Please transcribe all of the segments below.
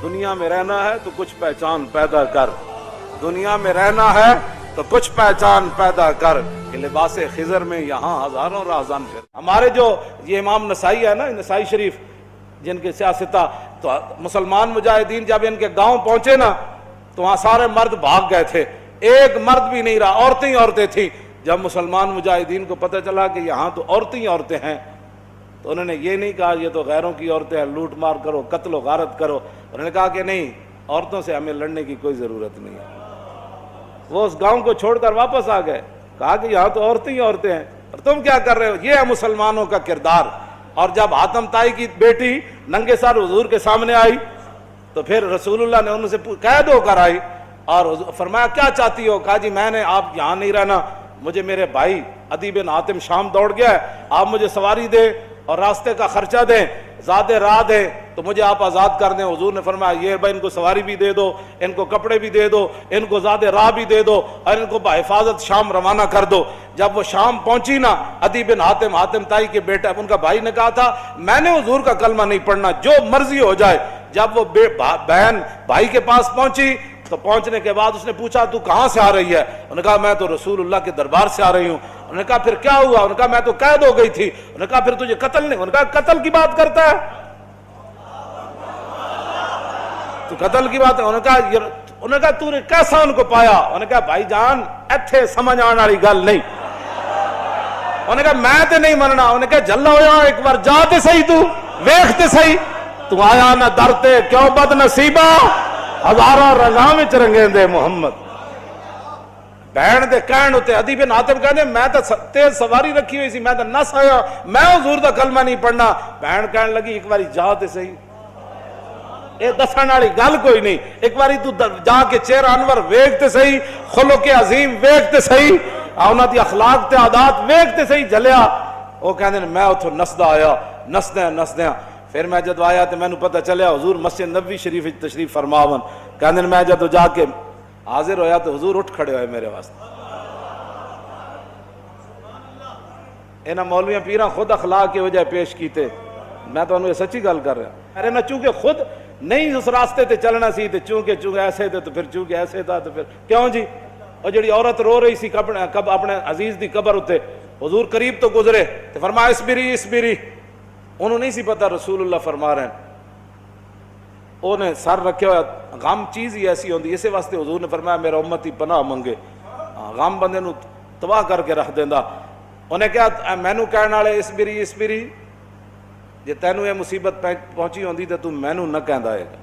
دنیا میں رہنا ہے تو کچھ پہچان پیدا کر، دنیا میں رہنا ہے تو کچھ پہچان پیدا کر کہ لباس خضر میں یہاں ہزاروں راہزن پھر۔ ہمارے جو یہ امام نسائی ہے نا، نسائی شریف جن کے سیاستہ، تو مسلمان مجاہدین جب ان کے گاؤں پہنچے نا تو وہاں سارے مرد بھاگ گئے تھے، ایک مرد بھی نہیں رہا، عورتیں ہی عورتیں تھیں۔ جب مسلمان مجاہدین کو پتہ چلا کہ یہاں تو عورتیں ہی عورتیں ہیں تو انہوں نے یہ نہیں کہا یہ تو غیروں کی عورتیں ہیں، لوٹ مار کرو، قتل و غارت کرو۔ انہوں نے کہا کہ نہیں، عورتوں سے ہمیں لڑنے کی کوئی ضرورت نہیں ہے۔ وہ اس گاؤں کو چھوڑ کر واپس آ گئے، کہا کہ یہاں تو عورتیں ہی عورتیں ہیں اور تم کیا کر رہے ہو؟ یہ ہے مسلمانوں کا کردار۔ اور جب حاتم طائی کی بیٹی ننگے سر حضور کے سامنے آئی تو پھر رسول اللہ نے ان سے قید ہو کر آئی اور فرمایا کیا چاہتی ہو؟ کہا جی میں نے آپ یہاں نہیں رہنا، مجھے میرے بھائی عدی بن حاتم شام دوڑ گیا ہے، آپ مجھے سواری دیں اور راستے کا خرچہ دیں، زیادہ راہ دیں تو مجھے آپ آزاد کر دیں۔ حضور نے فرمایا یہ بھائی ان کو سواری بھی دے دو، ان کو کپڑے بھی دے دو، ان کو زیادہ راہ بھی دے دو اور ان کو بحفاظت شام روانہ کر دو۔ جب وہ شام پہنچی نا، عدی بن حاتم، حاتم طائی کے بیٹا، ان کا بھائی نے کہا تھا میں نے حضور کا کلمہ نہیں پڑھنا، جو مرضی ہو جائے۔ جب وہ بہن بھائی کے پاس پہنچی تو پہنچنے کے بعد اس نے پوچھا تو کہاں سے آ رہی ہے؟ انہوں نے کہا میں تو رسول اللہ کے دربار سے آ رہی ہوں۔ انہوں نے کہا پھر کیا ہوا؟ انہوں نے کہا میں تو قید ہو گئی تھی۔ انہوں نے کہا پھر تجھے قتل نہیں؟ انہوں نے کہا قتل کی بات کرتا ہے تو قتل کی بات ہے؟ انہوں نے کہا تو نے کیسا ان کو پایا؟ انہوں نے کہا بھائی جان ایتھے سمجھ آنے والی گل نہیں۔ انہوں نے کہا میں تے نہیں مننا۔ انہوں نے کہا جلا ہویا ایک بار جا تے صحیح، تو ویکھ تے صحیح، تو آیا نہ درتے کیوں بد نصیبہ، ہزارہ رضا وچ رنگیں دے محمد۔ بہن دے کہن ہوتے عدی بن حاتم کہنے میں تو تیز سواری رکھی ہوئی سی، میں تو نس آیا، میں حضور دا کلمہ نہیں پڑھنا۔ بہن کہنے لگی ایک باری جا تے صحیح، اے دسن والی گل کوئی نہیں، ایک باری تو جا کے چہرہ انور ویکھ تے صحیح، خلق عظیم ویکھ تے صحیح، انہاں دی اخلاق تے عادات ویکھ تے صحیح۔ جلیا وہ کہندے میں اتھوں نسدا آیا، نسدیاں پھر میں جدو آیا تو میں نے پتہ چلیا حضور مسجد نبوی شریف تشریف فرماون۔ کہندے میں جدو جا کے حاضر ہویا تو حضور اٹھ کھڑے ہوئے میرے واسطے۔ انہاں مولویاں پیراں خود اخلاق کی وجہ پیش کیتے، میں تو انہوں یہ سچی گل کر رہا ارے نہ، چونکہ خود نہیں اس راستے تے چلنا سی تے چونکہ ایسے تھے تو پھر چونکہ ایسے تھا تو پھر کیوں جی۔ اور جڑی عورت رو رہی سی اپنے عزیز دی قبر ہوتے، حضور قریب تو گزرے تو فرمایا اسبری، انہوں نہیں سی پتہ رسول اللہ فرما رہے ہیں، انہیں سر رکھے ہوا، غم چیز ہی ایسی ہوندی، اسے واسطے حضور نے فرمایا میرا امتی پناہ منگے، غم بندے نو تباہ کر کے رکھ دیندا۔ انہیں کہا مینو کہنے والے اسبری، جے تینوں یہ مصیبت پہنچی ہوندی تو مینو نہ کہندا ہے گا۔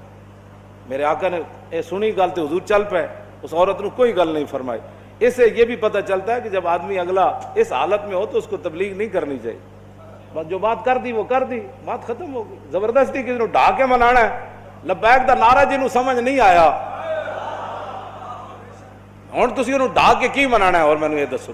میرے آقا نے یہ سنی گل تو حضور چل پے، اس عورت نو کوئی گل نہیں فرمائی۔ اس سے یہ بھی پتہ چلتا ہے کہ جب آدمی اگلا اس حالت میں ہو تو اس کو تبلیغ نہیں کرنی چاہیے، بس جو بات کر دی وہ کر دی، بات ختم ہو گئی۔ زبردستی کسی نے ڈھا کے منانا ہے، لبیک دا نعرہ جنہوں سمجھ نہیں آیا ہوں تسی انہوں ڈھا کے کی منانا ہے؟ اور میں نے یہ دسو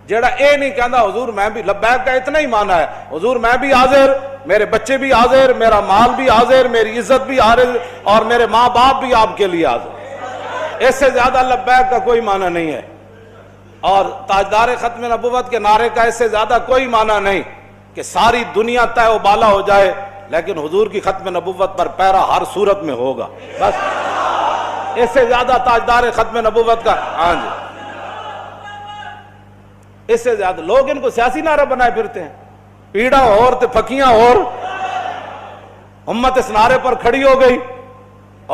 جیڑا اے نہیں کہندا حضور میں بھی لبیک کا اتنا ہی مانا ہے، حضور میں بھی حاضر، میرے بچے بھی حاضر، میرا مال بھی حاضر، میری عزت بھی حاضر اور میرے ماں باپ بھی آپ کے لیے حاضر، اس سے زیادہ لبیک کا کوئی معنی نہیں ہے۔ اور تاجدار ختم نبوت کے نعرے کا اس سے زیادہ کوئی معنی نہیں کہ ساری دنیا تہ و بالا ہو جائے لیکن حضور کی ختم نبوت پر پیرا ہر صورت میں ہوگا، بس اس سے زیادہ تاجدار ختم نبوت کا ہاں جی، اس سے زیادہ لوگ ان کو سیاسی نعرہ بنائے پھرتے ہیں، پیڑا اور تے پھکیاں اور امت اس نعرے پر کھڑی ہو گئی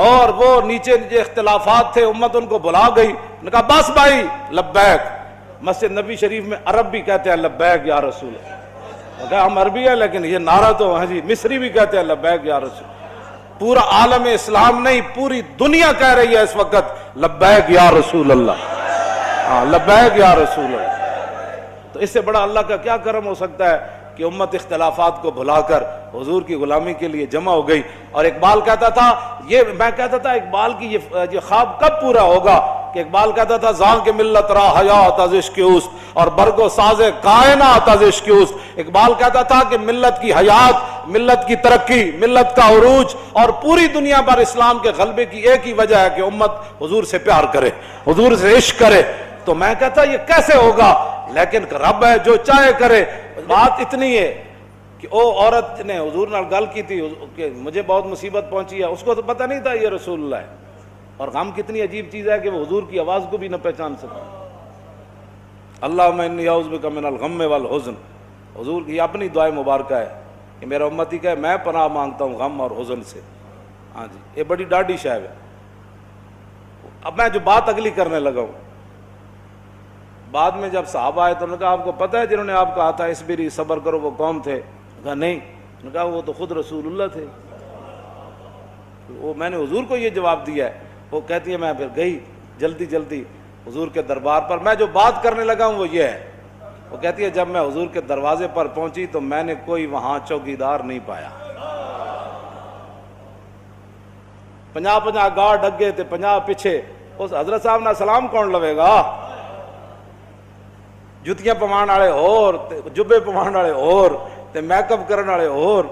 اور وہ نیچے اختلافات تھے، امت ان کو بلا گئی، نے کہا بس بھائی لبیک۔ مسجد نبی شریف میں عرب بھی کہتے ہیں لبیک یا رسول، ہم عربی ہیں لیکن یہ نعرہ تو ہاں جی مصری بھی کہتے ہیں لبیک یا رسول۔ پورا عالم اسلام نہیں پوری دنیا کہہ رہی ہے اس وقت لبیک یا رسول اللہ، ہاں لبیک یا رسول اللہ۔ تو اس سے بڑا اللہ کا کیا کرم ہو سکتا ہے کہ امت اختلافات کو بھلا کر حضور کی غلامی کے لیے جمع ہو گئی۔ اور اقبال کہتا تھا، میں کہتا تھا اقبال کی یہ خواب کب پورا ہوگا کہ اقبال کہتا تھا زاں کے ملت را حیات از عشق اوست اور برگ و ساز کائنات از عشق اوست۔ اقبال کہتا تھا کہ ملت کی حیات، ملت کی ترقی، ملت کا عروج اور پوری دنیا پر اسلام کے غلبے کی ایک ہی وجہ ہے کہ امت حضور سے پیار کرے، حضور سے عشق کرے۔ تو میں کہتا یہ کیسے ہوگا، لیکن رب ہے جو چاہے کرے۔ بات اتنی ہے کہ او عورت نے حضور نال گل کی تھی کہ مجھے بہت مصیبت پہنچی ہے، اس کو تو پتہ نہیں تھا یہ رسول اللہ ہے، اور غم کتنی عجیب چیز ہے کہ وہ حضور کی آواز کو بھی نہ پہچان سکا۔ اللہم انی اعوذ بک من الغم والحزن، حضور کی اپنی دعائے مبارکہ ہے کہ میرا امتی کہے میں پناہ مانگتا ہوں غم اور حزن سے۔ ہاں جی، یہ بڑی ڈاڈی شے ہے۔ اب میں جو بات اگلی کرنے لگا ہوں، بعد میں جب صحابہ آئے تو انہوں نے کہا آپ کو پتہ ہے جنہوں نے آپ کہا تھا اصبری صبر کرو وہ کون تھے؟ کہا نہیں۔ انہوں نے کہا وہ تو خود رسول اللہ تھے۔ وہ میں نے حضور کو یہ جواب دیا ہے۔ وہ کہتی ہے میں پھر گئی جلدی جلدی حضور کے دربار پر، میں جو بات کرنے لگا ہوں وہ یہ ہے۔ وہ کہتی ہے جب میں حضور کے دروازے پر پہنچی تو میں نے کوئی وہاں چوکیدار نہیں پایا، 50 گارڈ اگے تے 50 پیچھے، اس حضرت صاحب نہ سلام کون لوے گا؟ جتیاں پوان والے اور جبے پوان والے اور تے میک اپ کرن والے اور۔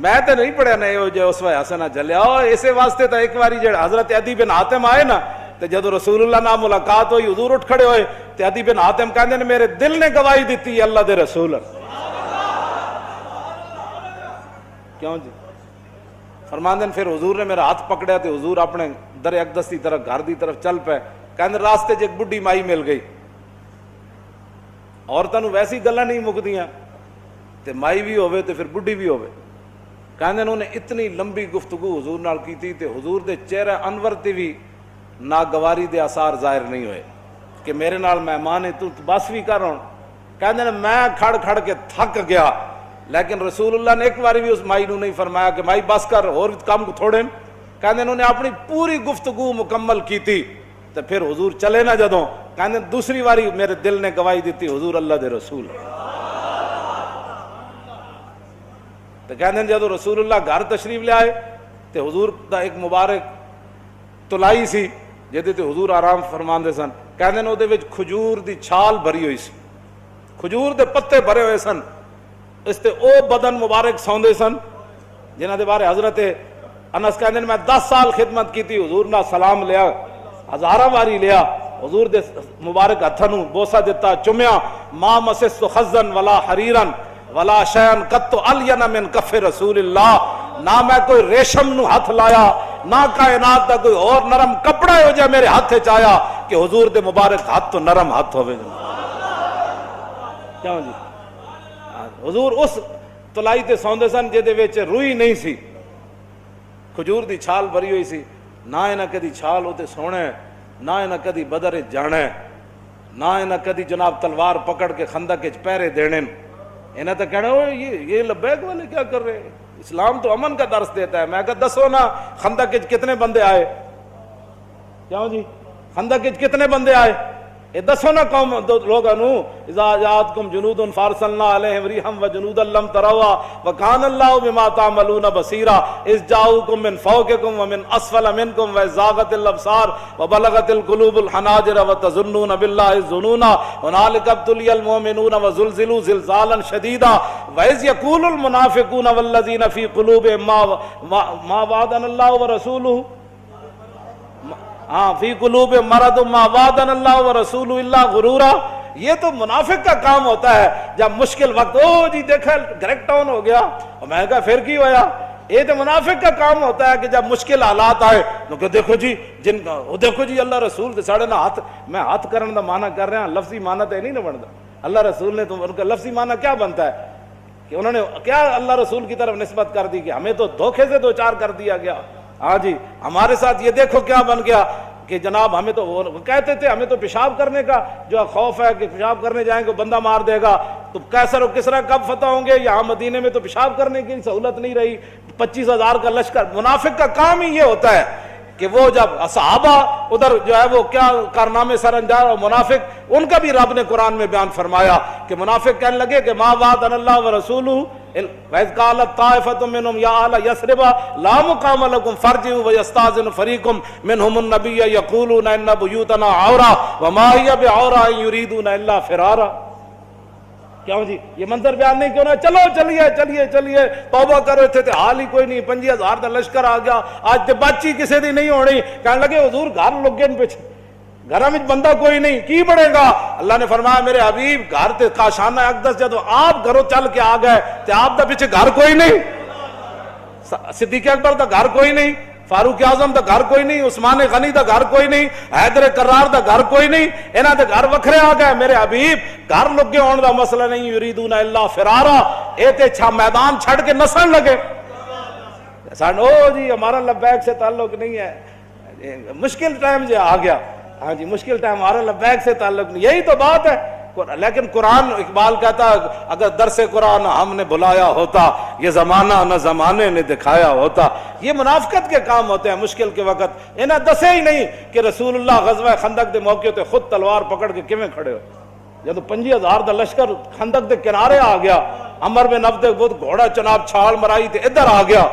میں تے نہیں پڑھیا نہیں ہو جو اس وقت حسنہ چلیا، اور اسی واسطے تو ایک باری جڑا حضرت عدی بن حاتم آئے نا تے جدو رسول اللہ نال ملاقات ہوئی حضور اٹھ کھڑے ہوئے تے عدی بن حاتم کہندے نے میرے دل نے گواہی دیتی ہے اللہ دے رسول۔ کیوں جی؟ فرماندے نے پھر حضور نے میرا ہاتھ پکڑیا تے حضور اپنے در اقدس کی طرف گھر دی طرف چل پے۔ کہندے راستے چ ایک بڈھی مائی مل گئی، عورتوں ویسی گلاں نہیں مکدیاں تے مائی بھی ہوے تے پھر بڈھی بھی ہوے۔ کہندے انہوں نے اتنی لمبی گفتگو حضور نال کیتی تے حضور دے چہرے انور تے بھی ناگواری دے آثار ظاہر نہیں ہوئے کہ میرے نال مہمان ہے تو بس بھی کر ہوں۔ کہندے نے میں کھڑ کھڑ کے تھک گیا، لیکن رسول اللہ نے ایک باری بھی اس مائی نو نہیں فرمایا کہ مائی بس کر اور کام کو تھوڑے۔ کہندے انہوں نے اپنی پوری گفتگو مکمل کی تھی تو پھر حضور چلے نہ جدوں، کہندے دوسری باری میرے دل نے گواہی دیتی حضور اللہ دے رسول۔ تو کہندے جدو رسول اللہ گھر تشریف لے آئے تو حضور دا ایک مبارک تلائی سی جہدے تے حضور آرام فرماندے سن۔ کہندے اودے وچ کھجور دی چھال بھری ہوئی سی، کھجور دے پتے بھرے ہوئے سن، اس تے او بدن مبارک سوندے سن جنہاں دے بارے حضرت انس کہندے میں 10 سال خدمت کیتی، حضور نہ سلام لیا، ہزاراں واری لیا، حضور دے مبارک ہتھاں نوں بوسہ دتا، چومیا۔ ما مسست خزن ولا حریرن ولا شیئن قط الین من کف رسول اللہ، نہ میں کوئی ریشم نو ہاتھ لایا نہ کائنات دا کوئی اور نرم کپڑا ہو جائے میرے ہاتھ وچ آیا کہ حضور دے مبارک ہاتھ تو نرم ہاتھ ہوے۔ کیوں جی؟ حضور اس تلائی تے سوندے سن جہدے وچ روئی نہیں سی، کھجور دی چھال بھری ہوئی سی، نہ انہاں کدی چھال ہوتے سونے، نہ انہاں کدی بدر جانے، نہ انہاں کدی جناب تلوار پکڑ کے خندق وچ پہرے دینے۔ انہیں تو کہنا یہ لبیک والے کیا کر رہے ہیں؟ اسلام تو امن کا درس دیتا ہے۔ میں کہا دسو نا خندق وچ کتنے بندے آئے؟ کیوں جی؟ خندق وچ کتنے بندے آئے؟ یہ دسو نا قوم لوگوں نو اذا جاءتکم جنود فارسلنا علیہم ریحا وجنودا لم تروا وکان اللہ بما تعملون بصیرا اذ جاءوکم من فوقکم ومن اسفل منکم وزاغت الابصار وبلغت القلوب الحناجر وتظنون باللہ الظنونا هنالک ابتلی المؤمنون وزلزلوا زلزالا شدیدا واذ یقول المنافقون والذین فی قلوبهم ما وعدنا اللہ ورسولہ ہاں فی قلوب مرض ما وعدنا اللہ ورسولہ الا غرورا۔ یہ تو منافق کا کام ہوتا ہے جب مشکل وقت او جی دیکھا گریک ڈاؤن ہو گیا، اور میں کہا پھر کی ہویا؟ یہ تو منافق کا کام ہوتا ہے کہ جب مشکل حالات آئے تو کہ دیکھو جی جن کا دیکھو جی اللہ رسول دے ساڑے نہ ہاتھ، میں ہاتھ کرن دا معنی کر رہا ہوں، لفظی معنی تو نہیں نہ بنتا۔ اللہ رسول نے تو ان کا لفظی معنی کیا بنتا ہے کہ انہوں نے کیا اللہ رسول کی طرف نسبت کر دی کہ ہمیں تو دھوکے سے دو چار کر دیا گیا۔ ہاں جی ہمارے ساتھ یہ دیکھو کیا بن گیا کہ جناب ہمیں تو وہ کہتے تھے ہمیں تو پیشاب کرنے کا جو خوف ہے کہ پیشاب کرنے جائیں گے بندہ مار دے گا، تو کیسر و کسرا کب فتح ہوں گے؟ یہاں مدینے میں تو پیشاب کرنے کی سہولت نہیں رہی، 25,000 کا لشکر۔ منافق کا کام ہی یہ ہوتا ہے کہ وہ جب صحابہ ادھر جو ہے وہ کیا کارنامے سر انجام، اور منافق ان کا بھی رب نے قرآن میں بیان فرمایا کہ منافق کہنے لگے کہ ما وعدنا اللہ ورسولہ وَإِذْ قَالَتْ طَائِفَةٌ مِّنْهُمْ يَا أَهْلَ يَثْرِبَ لَا مُقَامَ لَكُمْ فَارْجِعُوا وَيَسْتَأْذِنُ فَرِيقٌ مِّنْهُمُ النَّبِيَّ يَقُولُونَ إِنَّ بُيُوتَنَا عَوْرَةٌ وَمَا هِيَ بِعَوْرَةٍ إِن يُرِيدُونَ إِلَّا فِرَارًا۔ کیوں جی یہ منظر بیان نہیں کیوں نہ؟ چلو چلیے چلیے چلیے توبہ کرو، تھے تے حال ہی کوئی نہیں، 25,000 کا لشکر آ گیا، آج تے بچی کسی دی نہیں ہونی۔ کہنے لگے حضور گھر لگے پیچھے گھر میں بندہ کوئی نہیں کی بڑھے گا. اللہ نے فرمایا میرے حبیب گھر تے کاشانہ اقدس جدو آپ گھروں چل کے آ گئے تے آپ دا پیچھے گھر کوئی نہیں, صدیق اکبر دا گھر کوئی نہیں, فاروق اعظم دا گھر کوئی نہیں, عثمان غنی دا گھر کوئی نہیں, حیدر کرار دا گھر کوئی نہیں, انہاں دے گھر وکھرے آ گئے. میرے حبیب گھر لگے ہون دا مسئلہ نہیں, یریدون الا فرارا, اے تے چھا میدان چھڑ کے نسن لگے. سانو جی ہمارا لبیک سے تعلق نہیں ہے, مشکل ٹائم جو آ گیا, ہاں جی مشکل ٹائم, ہمارا لبیک سے تعلق نہیں, یہی تو بات ہے. لیکن قرآن, اقبال کہتا اگر درس قرآن ہم نے بلایا ہوتا, یہ زمانہ نہ زمانے نے دکھایا ہوتا. یہ منافقت کے کام ہوتے ہیں مشکل کے وقت. انہیں دسے ہی نہیں کہ رسول اللہ غزوہ خندق دے موقع تے خود تلوار پکڑ کے کیویں کھڑے ہو. جب 50,000 دا لشکر خندق دے کنارے آ گیا, عمر بن عبد وہ گھوڑا چناب چھال مرائی تے ادھر آ گیا,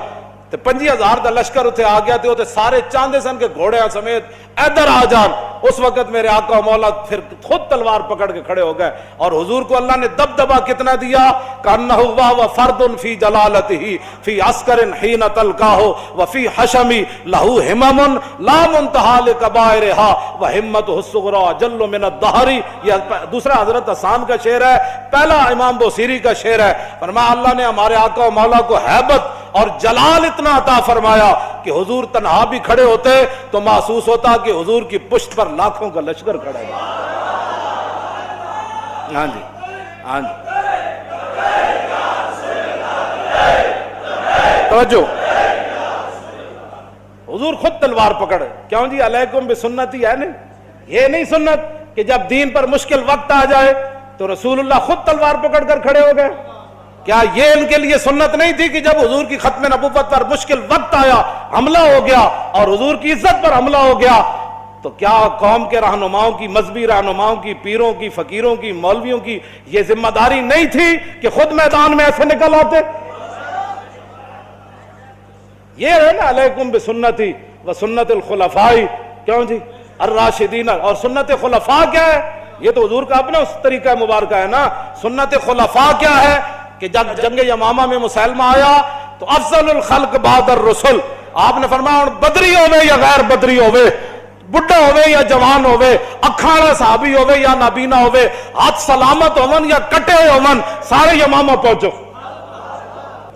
تے 50,000 دا لشکر اتنے آ گیا تے سارے چاندے سن کے گھوڑے سمیت ادھر آ جان. اس وقت میرے آقا و مولا پھر خود تلوار پکڑ کے کھڑے ہو گئے, اور حضور کو اللہ نے دبدبا کتنا دیا, کانہ و فرد فی جلالتہ فی عسکر حین تلقاہ وفی حشمی لہو ہمم لا منتہا لکبائرہا وہمتہ الصغری جل من الدہر. یہ دوسرا حضرت حسان کا شعر ہے, پہلا امام بوصیری کا شعر ہے. فرمایا اللہ نے ہمارے آقا و مولا کو ہیبت اور جلال اتنا عطا فرمایا کہ حضور تنہا بھی کھڑے ہوتے تو محسوس ہوتا کہ حضور کی پشت پر لاکھوں کا لشکر کھڑا ہے. ہاں جی ہاں جی توجہ, حضور خود تلوار پکڑے. کیوں جی علیکم بسنتی ہے نہیں, یہ نہیں سنت کہ جب دین پر مشکل وقت آ جائے تو رسول اللہ خود تلوار پکڑ کر کھڑے ہو گئے. کیا یہ ان کے لیے سنت نہیں تھی کہ جب حضور کی ختم نبوت پر مشکل وقت آیا, حملہ ہو گیا اور حضور کی عزت پر حملہ ہو گیا, تو کیا قوم کے رہنماؤں کی, مذہبی رہنماؤں کی, پیروں کی, فقیروں کی, مولویوں کی یہ ذمہ داری نہیں تھی کہ خود میدان میں ایسے نکل آتے؟ یہ ہے نا علیکم بسنتی و سنت الخلفاء, کیوں جی الراشدین. اور سنت خلفاء کیا ہے؟ یہ تو حضور کا اپنا اس طریقہ مبارکہ ہے نا. سنت خلفاء کیا ہے کہ جب جنگ یمامہ میں مسلمہ آیا تو افضل الخلق بعد الرسل, آپ نے فرمایا بدری ہوئے یا غیر بدری ہوئے, بڑھا ہوئے یا جوان ہوئے, اکھاڑا صحابی ہوئے یا نابینا ہوئے, ہاتھ سلامت ہوون یا کٹے ہوئے ہوون, سارے یمامہ پہنچو.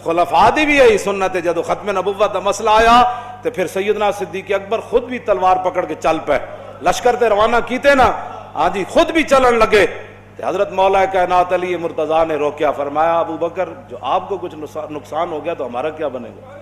خلفاء دی بھی یہی سنت ہے. جب ختم نبوت دا مسئلہ آیا تو پھر سیدنا صدیق اکبر خود بھی تلوار پکڑ کے چل پے, لشکر تے روانہ کیتے نا, ہاں جی خود بھی چلن لگے. حضرت مولا کائنات علی مرتضیٰ نے روکیا, فرمایا ابو بکر جو آپ کو کچھ نقصان ہو گیا تو ہمارا کیا بنے گا؟